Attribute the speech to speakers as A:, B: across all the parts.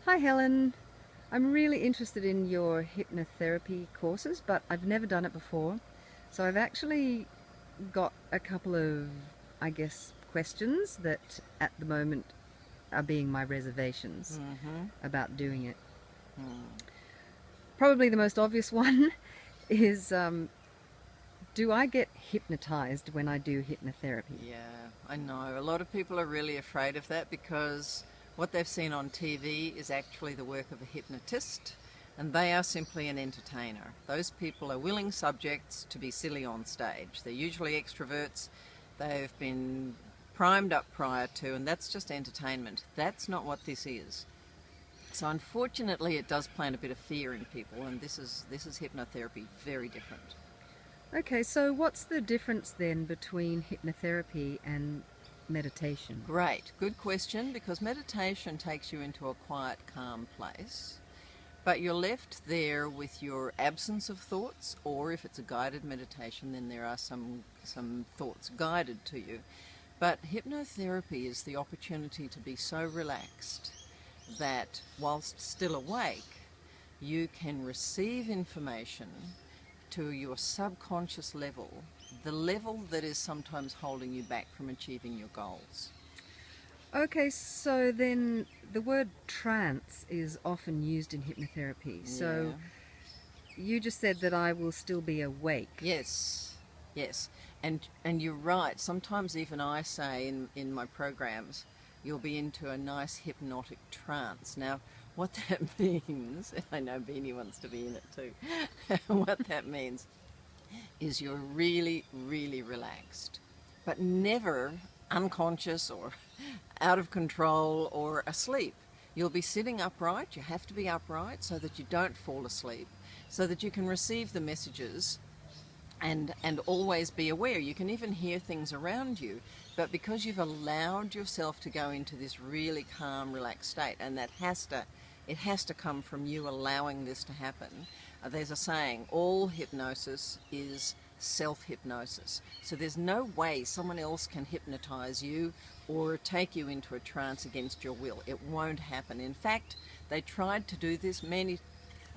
A: Hi Helen, I'm really interested in your hypnotherapy courses, but I've never done it before. So I've actually got a couple of, questions that at the moment are being my reservations
B: Mm-hmm.
A: about doing it.
B: Mm.
A: Probably the most obvious one is, do I get hypnotized when I do hypnotherapy?
B: Yeah, I know. A lot of people are really afraid of that because what they've seen on TV is actually the work of a hypnotist, and they are simply an entertainer. Those people are willing subjects to be silly on stage. They're usually extroverts. They've been primed up prior to, and that's just entertainment. That's not what this is. So unfortunately, it does plant a bit of fear in people, and this is hypnotherapy, very different.
A: Okay, so what's the difference then between hypnotherapy and meditation?
B: Great, good question, because meditation takes you into a quiet, calm place, but you're left there with your absence of thoughts, or if it's a guided meditation, then there are some thoughts guided to you. But hypnotherapy is the opportunity to be so relaxed that whilst still awake, you can receive information to your subconscious level, the level that is sometimes holding you back from achieving your goals.
A: Okay, so then the word trance is often used in hypnotherapy. So
B: Yeah.
A: you just said that I will still be awake.
B: Yes. Yes. And you're right. Sometimes even I say in my programs, you'll be into a nice hypnotic trance. Now, what that means, I know Beanie wants to be in it too. What that means is you're really, really relaxed, but never unconscious or out of control or asleep. You'll be sitting upright. You have to be upright so that you don't fall asleep, so that you can receive the messages and always be aware. You can even hear things around you, but because you've allowed yourself to go into this really calm, relaxed state, and it has to come from you allowing this to happen. There's a saying, all hypnosis is self-hypnosis. So there's no way someone else can hypnotize you or take you into a trance against your will. It won't happen. In fact, they tried to do this many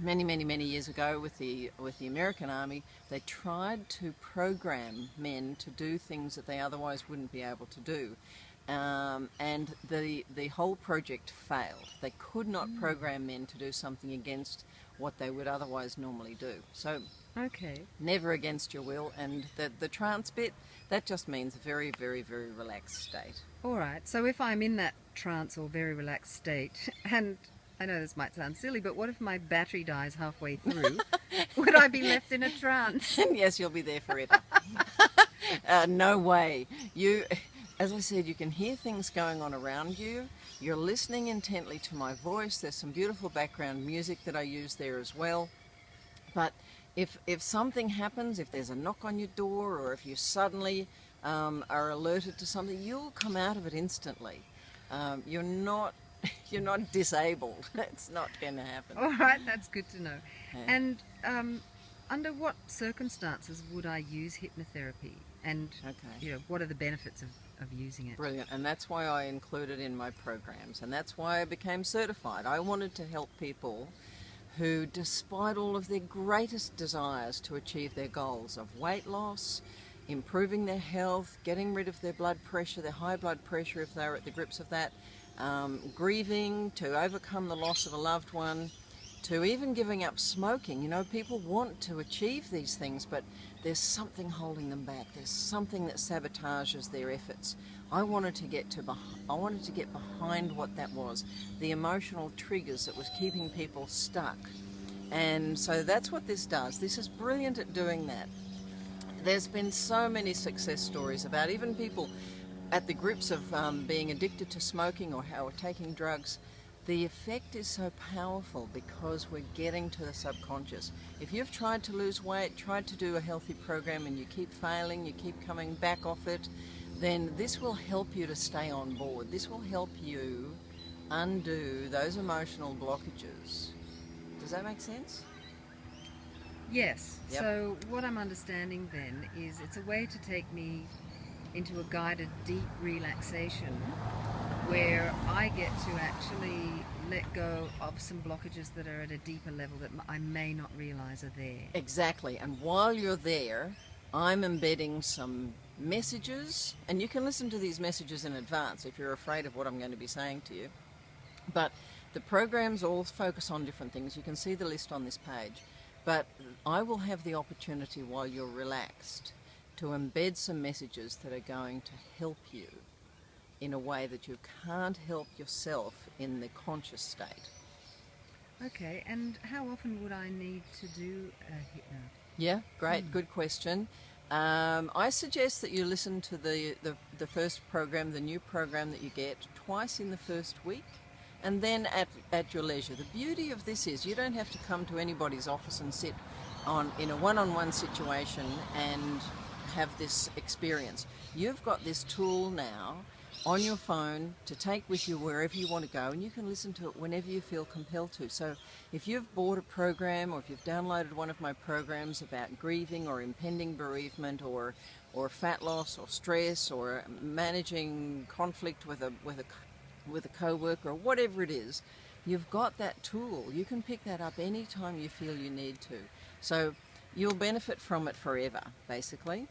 B: years ago with the American Army. They tried to program men to do things that they otherwise wouldn't be able to do, and the whole project failed. They could not program men to do something against what they would otherwise normally do. So
A: Okay.
B: never against your will, and the trance bit, that just means a very relaxed state.
A: All right. So if I'm in that trance or very relaxed state, and I know this might sound silly, but what if my battery dies halfway through? Would I be left in a trance?
B: And yes, you'll be there forever. No way. As I said, you can hear things going on around you. You're listening intently to my voice. There's some beautiful background music that I use there as well. But if something happens, if there's a knock on your door, or if you suddenly are alerted to something, you'll come out of it instantly. You're not you're not disabled. It's not going to happen.
A: All right, that's good to know.
B: Yeah.
A: And under what circumstances would I use hypnotherapy? And
B: Okay.
A: what are the benefits of using it?
B: Brilliant. And that's why I include it in my programs. And that's why I became certified. I wanted to help people who, despite all of their greatest desires to achieve their goals of weight loss, improving their health, getting rid of their blood pressure, their high blood pressure if they're at the grips of that, grieving, to overcome the loss of a loved one, to even giving up smoking. People want to achieve these things, but there's something holding them back. There's something that sabotages their efforts. I wanted to get behind what that was, the emotional triggers that was keeping people stuck. And so that's what this does. This is brilliant at doing that. There's been so many success stories about even people at the grips of being addicted to smoking or taking drugs. The effect is so powerful because we're getting to the subconscious. If you've tried to lose weight, tried to do a healthy program, and you keep failing, you keep coming back off it, then this will help you to stay on board. This will help you undo those emotional blockages. Does that make sense?
A: Yes.
B: Yep.
A: So what I'm understanding then is it's a way to take me into a guided deep relaxation where I get to actually let go of some blockages that are at a deeper level that I may not realize are there.
B: Exactly. And while you're there, I'm embedding some messages, and you can listen to these messages in advance if you're afraid of what I'm going to be saying to you. But the programs all focus on different things. You can see the list on this page. But I will have the opportunity while you're relaxed to embed some messages that are going to help you in a way that you can't help yourself in the conscious state.
A: Okay, and how often would I need to do a hypno?
B: Yeah, great, good question. I suggest that you listen to the first program, the new program that you get, twice in the first week, and then at your leisure. The beauty of this is you don't have to come to anybody's office and sit in a one-on-one situation and have this experience. You've got this tool now on your phone to take with you wherever you want to go, and you can listen to it whenever you feel compelled to. So if you've bought a program, or if you've downloaded one of my programs about grieving or impending bereavement or fat loss or stress or managing conflict with a co-worker or whatever it is, you've got that tool. You can pick that up anytime you feel you need to. So you'll benefit from it forever, basically.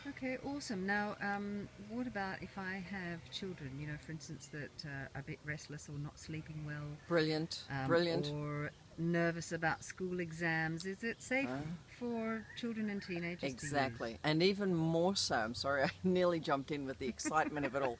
A: Okay, awesome. Now, what about if I have children, for instance, that are a bit restless or not sleeping well?
B: Brilliant.
A: Or nervous about school exams. Is it safe for children and teenagers
B: Exactly.
A: to use?
B: And even more so, I'm sorry, I nearly jumped in with the excitement of it all,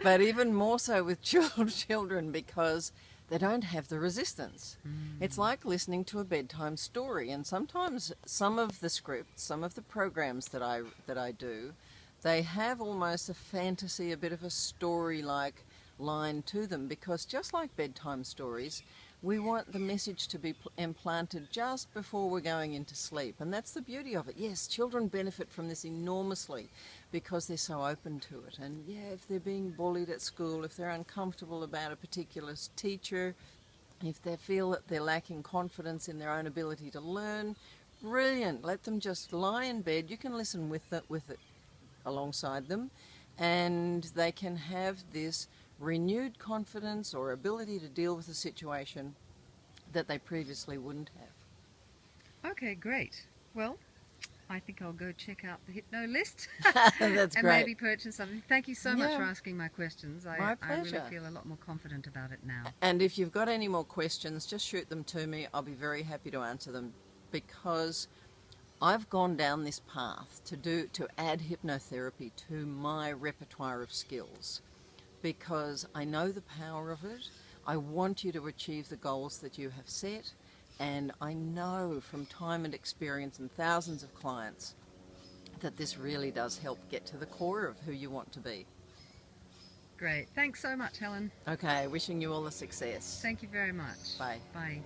B: but even more so with children, because they don't have the resistance. It's like listening to a bedtime story, and sometimes some of the scripts, some of the programs that I do, they have almost a fantasy, a bit of a story-like line to them, because just like bedtime stories, we want the message to be implanted just before we're going into sleep, and that's the beauty of it. Yes, children benefit from this enormously because they're so open to it. And yeah, if they're being bullied at school, if they're uncomfortable about a particular teacher, if they feel that they're lacking confidence in their own ability to learn, brilliant. Let them just lie in bed. You can listen with it alongside them, and they can have this renewed confidence or ability to deal with a situation that they previously wouldn't have.
A: Okay, great. Well, I think I'll go check out the Hypno list.
B: That's
A: and
B: great.
A: maybe purchase something. Thank you so much
B: Yeah.
A: for asking my questions.
B: My
A: I
B: pleasure.
A: really feel a lot more confident about it now.
B: And if you've got any more questions, just shoot them to me. I'll be very happy to answer them, because I've gone down this path to add hypnotherapy to my repertoire of skills, because I know the power of it. I want you to achieve the goals that you have set, and I know from time and experience and thousands of clients that this really does help get to the core of who you want to be.
A: Great. Thanks so much, Helen.
B: Okay, wishing you all the success.
A: Thank you very much.
B: Bye.
A: Bye.